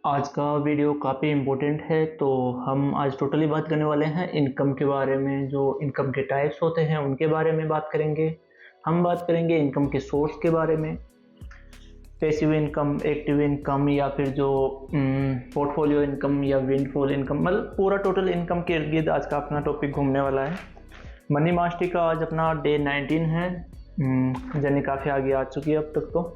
आज का वीडियो काफ़ी इम्पोर्टेंट है। तो हम आज टोटली बात करने वाले हैं इनकम के बारे में। जो इनकम के टाइप्स होते हैं उनके बारे में बात करेंगे। हम बात करेंगे इनकम के सोर्स के बारे में, पैसिव इनकम, एक्टिव इनकम या फिर जो पोर्टफोलियो इनकम या विंडफॉल इनकम, मतलब पूरा टोटल इनकम के इर्द गिर्द आज का अपना टॉपिक घूमने वाला है। मनी मास्टरी का आज अपना डे 19 है। जर्नी काफ़ी आगे आ चुकी है अब तक। तो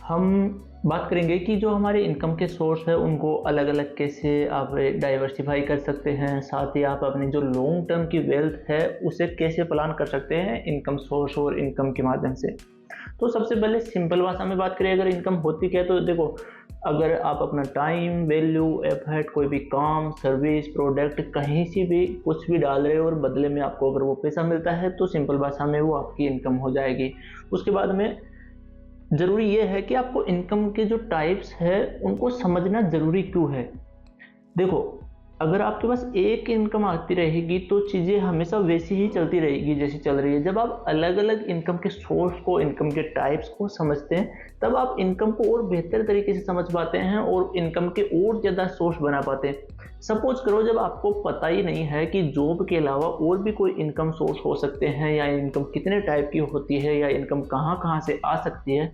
हम बात करेंगे कि जो हमारे इनकम के सोर्स है उनको अलग अलग कैसे आप डाइवर्सिफाई कर सकते हैं, साथ ही आप अपनी जो लॉन्ग टर्म की वेल्थ है उसे कैसे प्लान कर सकते हैं इनकम सोर्स और इनकम के माध्यम से। तो सबसे पहले सिंपल भाषा में बात करें, अगर इनकम होती क्या है तो देखो, अगर आप अपना टाइम, वैल्यू, एफर्ट, कोई भी काम, सर्विस, प्रोडक्ट कहीं से भी कुछ भी डाल रहे हो और बदले में आपको अगर वो पैसा मिलता है तो सिंपल भाषा में वो आपकी इनकम हो जाएगी। उसके बाद में ज़रूरी ये है कि आपको इनकम के जो टाइप्स है उनको समझना ज़रूरी क्यों है। देखो, अगर आपके पास एक इनकम आती रहेगी तो चीज़ें हमेशा वैसी ही चलती रहेगी जैसी चल रही है। जब आप अलग अलग इनकम के सोर्स को, इनकम के टाइप्स को समझते हैं तब आप इनकम को और बेहतर तरीके से समझ पाते हैं और इनकम के और ज़्यादा सोर्स बना पाते हैं। सपोज करो जब आपको पता ही नहीं है कि जॉब के अलावा और भी कोई इनकम सोर्स हो सकते हैं या इनकम कितने टाइप की होती है या इनकम कहाँ कहाँ से आ सकती है,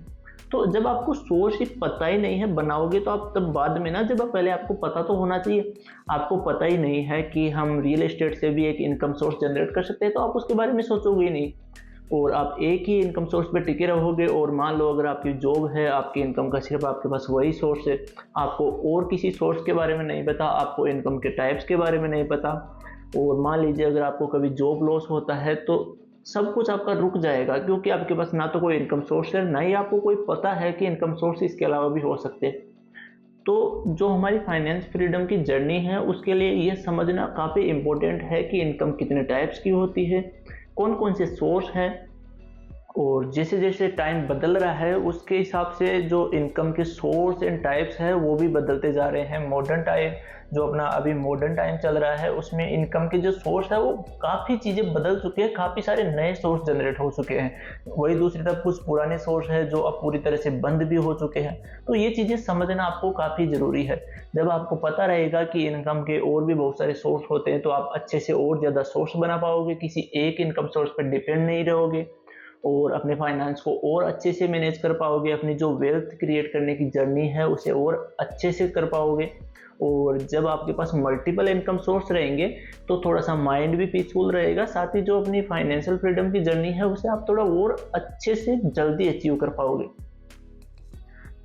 तो जब आपको सोर्स ही पता ही नहीं है बनाओगे तो आप तब बाद में ना, जब आप पहले आपको पता तो होना चाहिए। आपको पता ही नहीं है कि हम रियल एस्टेट से भी एक इनकम सोर्स जनरेट कर सकते हैं तो आप उसके बारे में सोचोगे ही नहीं और आप एक ही इनकम सोर्स पे टिके रहोगे। और मान लो अगर आपकी जॉब है, आपकी इनकम का सिर्फ आपके पास वही सोर्स है, आपको और किसी सोर्स के बारे में नहीं पता, आपको इनकम के टाइप्स के बारे में नहीं पता, और मान लीजिए अगर आपको कभी जॉब लॉस होता है तो सब कुछ आपका रुक जाएगा, क्योंकि आपके पास ना तो कोई इनकम सोर्स है, ना ही आपको कोई पता है कि इनकम सोर्स इसके अलावा भी हो सकते हैं। तो जो हमारी फाइनेंस फ्रीडम की जर्नी है उसके लिए ये समझना काफ़ी इम्पोर्टेंट है कि इनकम कितने टाइप्स की होती है, कौन कौन से सोर्स हैं, और जैसे जैसे टाइम बदल रहा है उसके हिसाब से जो इनकम के सोर्स एंड टाइप्स है वो भी बदलते जा रहे हैं। मॉडर्न टाइम, जो अपना अभी मॉडर्न टाइम चल रहा है, उसमें इनकम के जो सोर्स है वो काफ़ी चीज़ें बदल चुके हैं, काफ़ी सारे नए सोर्स जनरेट हो चुके हैं। वही दूसरी तरफ कुछ पुराने सोर्स है जो अब पूरी तरह से बंद भी हो चुके हैं। तो ये चीज़ें समझना आपको काफ़ी ज़रूरी है। जब आपको पता रहेगा कि इनकम के और भी बहुत सारे सोर्स होते हैं तो आप अच्छे से और ज़्यादा सोर्स बना पाओगे, किसी एक इनकम सोर्स पर डिपेंड नहीं रहोगे और अपने फाइनेंस को और अच्छे से मैनेज कर पाओगे। अपनी जो वेल्थ क्रिएट करने की जर्नी है उसे और अच्छे से कर पाओगे। और जब आपके पास मल्टीपल इनकम सोर्स रहेंगे तो थोड़ा सा माइंड भी पीसफुल रहेगा, साथ ही जो अपनी फाइनेंशियल फ्रीडम की जर्नी है उसे आप थोड़ा और अच्छे से जल्दी अचीव कर पाओगे।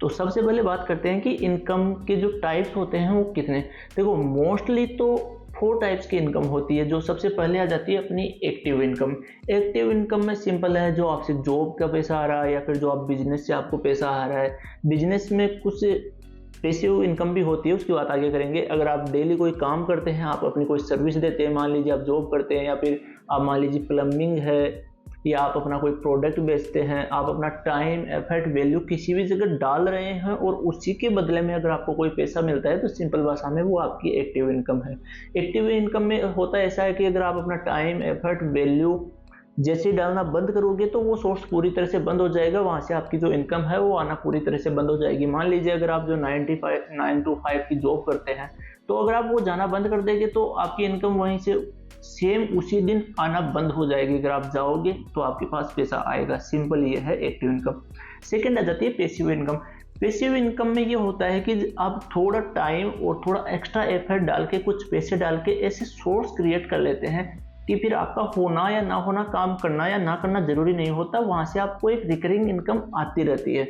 तो सबसे पहले बात करते हैं कि इनकम के जो टाइप्स होते हैं वो कितने। देखो, मोस्टली तो 4 टाइप्स की इनकम होती है। जो सबसे पहले आ जाती है अपनी एक्टिव इनकम। एक्टिव इनकम में सिंपल है, जो आपसे जॉब का पैसा आ रहा है या फिर जो आप बिजनेस से आपको पैसा आ रहा है। बिजनेस में कुछ पैसिव इनकम भी होती है, उसकी बात आगे करेंगे। अगर आप डेली कोई काम करते हैं, आप अपनी कोई सर्विस देते हैं, मान लीजिए आप जॉब करते हैं या फिर आप मान लीजिए प्लम्बिंग है या आप अपना कोई प्रोडक्ट बेचते हैं, आप अपना टाइम, एफर्ट, वैल्यू किसी भी जगह डाल रहे हैं और उसी के बदले में अगर आपको कोई पैसा मिलता है तो सिंपल भाषा में वो आपकी एक्टिव इनकम है। एक्टिव इनकम में होता है ऐसा है कि अगर आप अपना टाइम, एफर्ट, वैल्यू जैसे ही डालना बंद करोगे तो वो सोर्स पूरी तरह से बंद हो जाएगा, वहाँ से आपकी जो इनकम है वो आना पूरी तरह से बंद हो जाएगी। मान लीजिए अगर आप जो 9 to 5 की जॉब करते हैं तो अगर आप वो जाना बंद कर देंगे तो आपकी इनकम वहीं से सेम उसी दिन आना बंद हो जाएगी। अगर आप जाओगे तो आपके पास पैसा आएगा। सिंपल ये है एक्टिव इनकम। सेकेंड आ जाती है पैसिव इनकम। पैसिव इनकम में ये होता है कि आप थोड़ा टाइम और थोड़ा एक्स्ट्रा एफर्ट डाल के, कुछ पैसे डाल के ऐसे सोर्स क्रिएट कर लेते हैं कि फिर आपका होना या ना होना, काम करना या ना करना जरूरी नहीं होता, वहाँ से आपको एक रिकरिंग इनकम आती रहती है।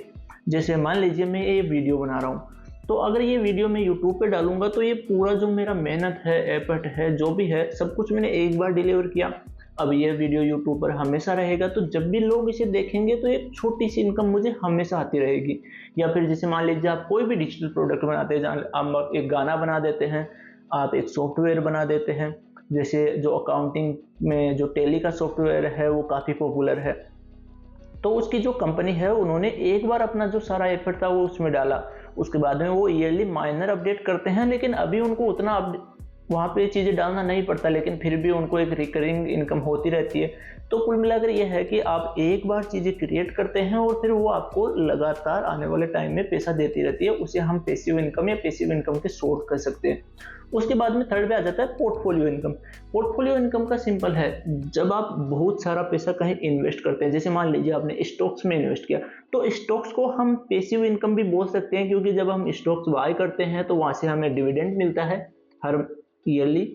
जैसे मान लीजिए मैं ये वीडियो बना रहा हूँ, तो अगर ये वीडियो मैं यूट्यूब पे डालूंगा तो ये पूरा जो मेरा मेहनत है, एफर्ट है, जो भी है, सब कुछ मैंने एक बार डिलीवर किया। अब ये वीडियो यूट्यूब पर हमेशा रहेगा, तो जब भी लोग इसे देखेंगे तो एक छोटी सी इनकम मुझे हमेशा आती रहेगी। या फिर जैसे मान लीजिए आप कोई भी डिजिटल प्रोडक्ट बनाते हैं, आप एक गाना बना देते हैं, आप एक सॉफ्टवेयर बना देते हैं। जैसे जो अकाउंटिंग में जो टैली का सॉफ्टवेयर है वो काफ़ी पॉपुलर है, तो उसकी जो कंपनी है उन्होंने एक बार अपना जो सारा एफर्ट था वो उसमें डाला, उसके बाद में वो ईयरली माइनर अपडेट करते हैं, लेकिन अभी उनको उतना वहाँ पे चीज़ें डालना नहीं पड़ता, लेकिन फिर भी उनको एक रिकरिंग इनकम होती रहती है। तो कुल मिलाकर ये है कि आप एक बार चीज़ें क्रिएट करते हैं और फिर वो आपको लगातार आने वाले टाइम में पैसा देती रहती है। उसे हम पैसिव इनकम या पैसिव इनकम के सोर्स कर सकते हैं। उसके बाद में थर्ड पे आ जाता है पोर्टफोलियो इनकम। पोर्टफोलियो इनकम का सिंपल है, जब आप बहुत सारा पैसा कहीं इन्वेस्ट करते हैं, जैसे मान लीजिए आपने स्टॉक्स में इन्वेस्ट किया, तो स्टॉक्स को हम पैसिव इनकम भी बोल सकते हैं, क्योंकि जब हम स्टॉक्स बाय करते हैं तो वहाँ से हमें डिविडेंड मिलता है हर ईयरली।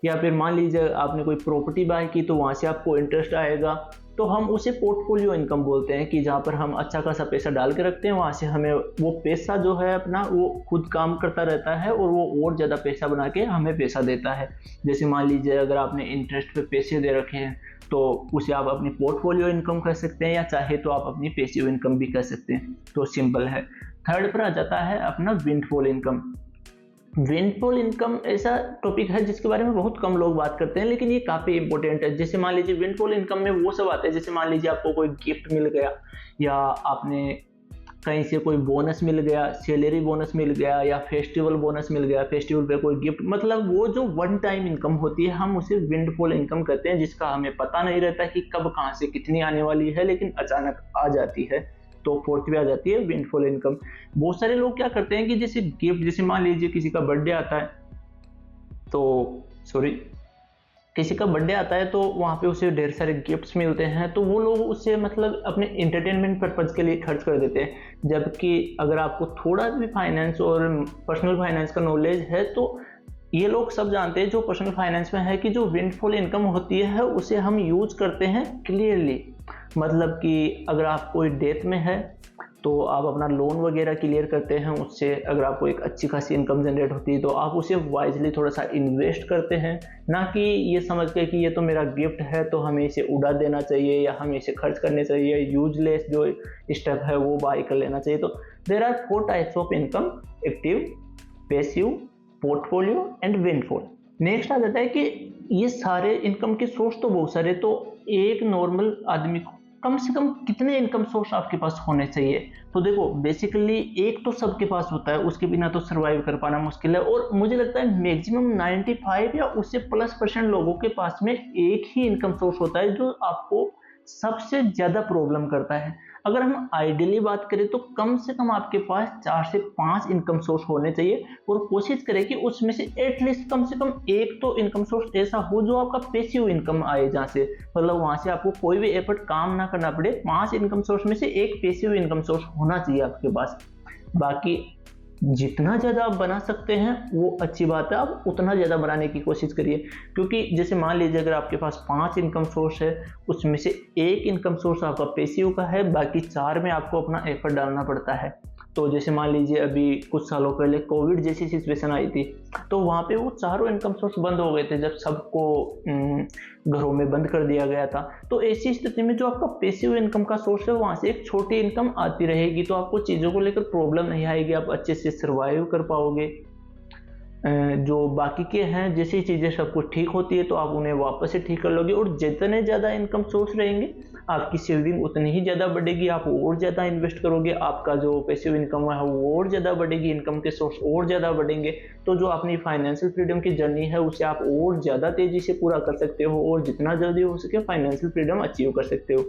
या फिर मान लीजिए आपने कोई प्रॉपर्टी बाय की तो वहाँ से आपको इंटरेस्ट आएगा, तो हम उसे पोर्टफोलियो इनकम बोलते हैं कि जहाँ पर हम अच्छा खासा पैसा डाल के रखते हैं, वहाँ से हमें वो पैसा जो है अपना वो खुद काम करता रहता है और वो और ज़्यादा पैसा बना के हमें पैसा देता है। जैसे मान लीजिए अगर आपने इंटरेस्ट पे पैसे दे रखे हैं तो उसे आप अपनी पोर्टफोलियो इनकम कर सकते हैं, या चाहे तो आप अपनी पैसिव इनकम भी कर सकते हैं। तो सिंपल है। थर्ड पर आ जाता है अपना विंडफॉल इनकम। विंडफॉल इनकम ऐसा टॉपिक है जिसके बारे में बहुत कम लोग बात करते हैं, लेकिन ये काफ़ी इंपॉर्टेंट है। जैसे मान लीजिए विंडफॉल इनकम में वो सब आता है, जैसे मान लीजिए आपको कोई गिफ्ट मिल गया, या आपने कहीं से कोई बोनस मिल गया, सैलरी बोनस मिल गया, या फेस्टिवल बोनस मिल गया, फेस्टिवल पे कोई गिफ्ट, मतलब वो जो वन टाइम इनकम होती है हम उसे विंडफॉल इनकम कहते हैं, जिसका हमें पता नहीं रहता कि कब कहाँ से कितनी आने वाली है, लेकिन अचानक आ जाती है। तो फोर्थ पे आ जाती है विंडफॉल इनकम। बहुत सारे लोग क्या करते हैं कि जैसे गिफ्ट, जैसे मान लीजिए किसी का बर्थडे आता है, तो किसी का बर्थडे आता है तो वहाँ पे उसे ढेर सारे गिफ्ट्स मिलते हैं, तो वो लोग उससे मतलब अपने एंटरटेनमेंट पर्पज़ के लिए खर्च कर देते हैं। जबकि अगर आपको थोड़ा भी फाइनेंस और पर्सनल फाइनेंस का नॉलेज है तो ये लोग सब जानते हैं जो पर्सनल फाइनेंस में है कि जो विंडफॉल इनकम होती है उसे हम यूज करते हैं क्लियरली। मतलब कि अगर आप कोई डेट में है तो आप अपना लोन वगैरह क्लियर करते हैं उससे, अगर आपको एक अच्छी खासी इनकम जनरेट होती है तो आप उसे वाइजली थोड़ा सा इन्वेस्ट करते हैं, ना कि ये समझ के कि ये तो मेरा गिफ्ट है तो हमें इसे उड़ा देना चाहिए या हमें इसे खर्च करने चाहिए, यूजलेस जो स्टेप है वो बाय कर लेना चाहिए। तो there are 4 types of income: active, passive, portfolio and windfall. Next आ जाता है कि ये सारे इनकम के सोर्स तो बहुत सारे, तो एक नॉर्मल आदमी को कम से कम कितने इनकम सोर्स आपके पास होने चाहिए? तो देखो बेसिकली एक तो सबके पास होता है, उसके बिना तो सरवाइव कर पाना मुश्किल है, और मुझे लगता है मैक्सिमम 95 या उससे +% लोगों के पास में एक ही इनकम सोर्स होता है जो आपको सबसे ज़्यादा प्रॉब्लम करता है। अगर हम आइडियली बात करें तो कम से कम आपके पास 4 से 5 इनकम सोर्स होने चाहिए, और कोशिश करें कि उसमें से एटलीस्ट कम से कम एक तो इनकम सोर्स ऐसा हो जो आपका पैसिव इनकम आए, जहाँ से मतलब वहाँ से आपको कोई भी एफर्ट काम ना करना पड़े। 5 इनकम सोर्स में से एक पैसिव इनकम सोर्स होना चाहिए आपके पास। बाकी जितना ज़्यादा आप बना सकते हैं वो अच्छी बात है, आप उतना ज़्यादा बनाने की कोशिश करिए, क्योंकि जैसे मान लीजिए अगर आपके पास 5 इनकम सोर्स है, उसमें से एक इनकम सोर्स आपका पैसिव का है, बाकी 4 में आपको अपना एफर्ट डालना पड़ता है। तो जैसे मान लीजिए अभी कुछ सालों पहले कोविड जैसी सिचुएशन आई थी, तो वहाँ पे वो चारों इनकम सोर्स बंद हो गए थे जब सबको घरों में बंद कर दिया गया था। तो ऐसी स्थिति में जो आपका पैसिव इनकम का सोर्स है वहाँ से एक छोटी इनकम आती रहेगी, तो आपको चीज़ों को लेकर प्रॉब्लम नहीं आएगी, आप अच्छे से सर्वाइव कर पाओगे। जो बाकी के हैं जैसी चीज़ें सब कुछ ठीक होती है तो आप उन्हें वापस से ठीक कर लोगे, और जितने ज़्यादा इनकम सोर्स रहेंगे आपकी सेविंग उतनी ही ज़्यादा बढ़ेगी, आप और ज़्यादा इन्वेस्ट करोगे, आपका जो पैसिव इनकम है वो और ज़्यादा बढ़ेगी, इनकम के सोर्स और ज़्यादा बढ़ेंगे, तो जो अपनी फाइनेंशियल फ्रीडम की जर्नी है उसे आप और ज़्यादा तेज़ी से पूरा कर सकते हो, और जितना जल्दी हो सके फाइनेंशियल फ्रीडम अचीव कर सकते हो।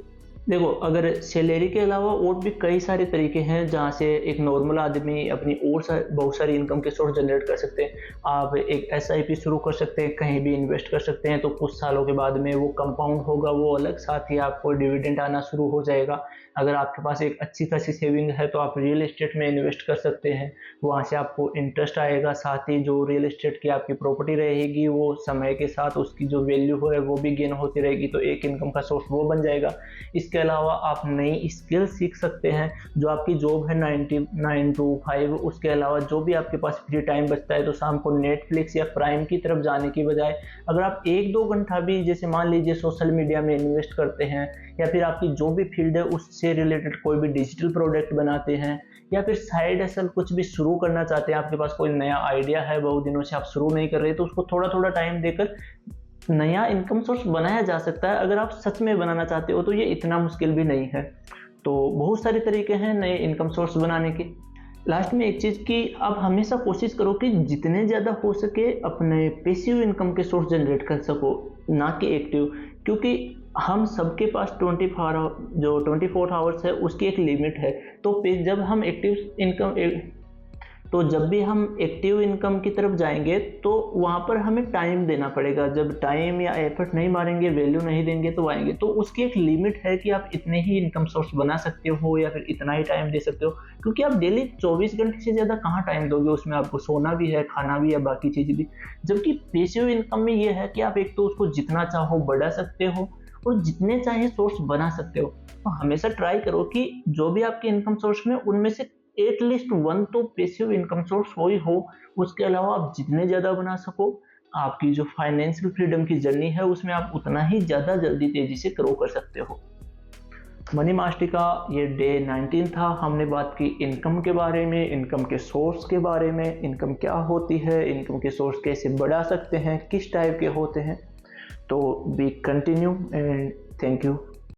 देखो अगर सैलरी के अलावा और भी कई सारे तरीके हैं जहाँ से एक नॉर्मल आदमी अपनी बहुत सारी इनकम के सोर्स जनरेट कर सकते हैं। आप एक SIP शुरू कर सकते हैं, कहीं भी इन्वेस्ट कर सकते हैं, तो कुछ सालों के बाद में वो कंपाउंड होगा, वो अलग, साथ ही आपको डिविडेंड आना शुरू हो जाएगा। अगर आपके पास एक अच्छी खासी सेविंग है तो आप रियल एस्टेट में इन्वेस्ट कर सकते हैं, वहाँ से आपको इंटरेस्ट आएगा, साथ ही जो रियल एस्टेट की आपकी प्रॉपर्टी रहेगी वो समय के साथ उसकी जो वैल्यू है वो भी गेन होती रहेगी, तो एक इनकम का सोर्स वो बन जाएगा। इसके अलावा आप नई स्किल सीख सकते हैं, जो आपकी जॉब है 9 to 5, उसके अलावा जो भी आपके पास फ्री टाइम बचता है तो शाम को नेटफ्लिक्स या प्राइम की तरफ जाने की बजाय अगर आप 1-2 घंटा भी जैसे मान लीजिए सोशल मीडिया में इन्वेस्ट करते हैं, या फिर आपकी जो भी फील्ड है उससे रिलेटेड कोई भी डिजिटल प्रोडक्ट बनाते हैं, या फिर साइड हसल कुछ भी शुरू करना चाहते हैं, आपके पास कोई नया आइडिया है बहुत दिनों से आप शुरू नहीं कर रहे, तो उसको थोड़ा थोड़ा टाइम देकर नया इनकम सोर्स बनाया जा सकता है। अगर आप सच में बनाना चाहते हो तो ये इतना मुश्किल भी नहीं है। तो बहुत सारे तरीके हैं नए इनकम सोर्स बनाने के। लास्ट में एक चीज़ कि आप हमेशा कोशिश करो कि जितने ज़्यादा हो सके अपने पैसिव इनकम के सोर्स जनरेट कर सको, ना कि एक्टिव। क्योंकि हम सबके पास 24 आवर्स है उसकी एक लिमिट है। जब हम जब भी हम एक्टिव इनकम की तरफ जाएंगे तो वहाँ पर हमें टाइम देना पड़ेगा। जब टाइम या एफर्ट नहीं मारेंगे, वैल्यू नहीं देंगे तो आएंगे। तो उसकी एक लिमिट है कि आप इतने ही इनकम सोर्स बना सकते हो या फिर इतना ही टाइम दे सकते हो। क्योंकि आप डेली 24 घंटे से ज़्यादा कहाँ टाइम दोगे, उसमें आपको सोना भी है, खाना भी है, बाकी चीज़ भी। जबकि पैसिव इनकम में ये है कि आप एक तो उसको जितना चाहो बढ़ा सकते हो और जितने चाहे सोर्स बना सकते हो। तो हमेशा ट्राई करो कि जो भी आपके इनकम सोर्स में उनमें से एटलीस्ट वन तो पैसिव इनकम सोर्स हो ही हो। उसके अलावा आप जितने ज़्यादा बना सको, आपकी जो फाइनेंशियल फ्रीडम की जर्नी है उसमें आप उतना ही ज़्यादा जल्दी तेज़ी से ग्रो कर सकते हो। मनी मास्टरी का ये डे 19 था। हमने बात की इनकम के बारे में, इनकम के सोर्स के बारे में, इनकम क्या होती है, इनकम के सोर्स कैसे बढ़ा सकते हैं, किस टाइप के होते हैं। तो we continue and thank you.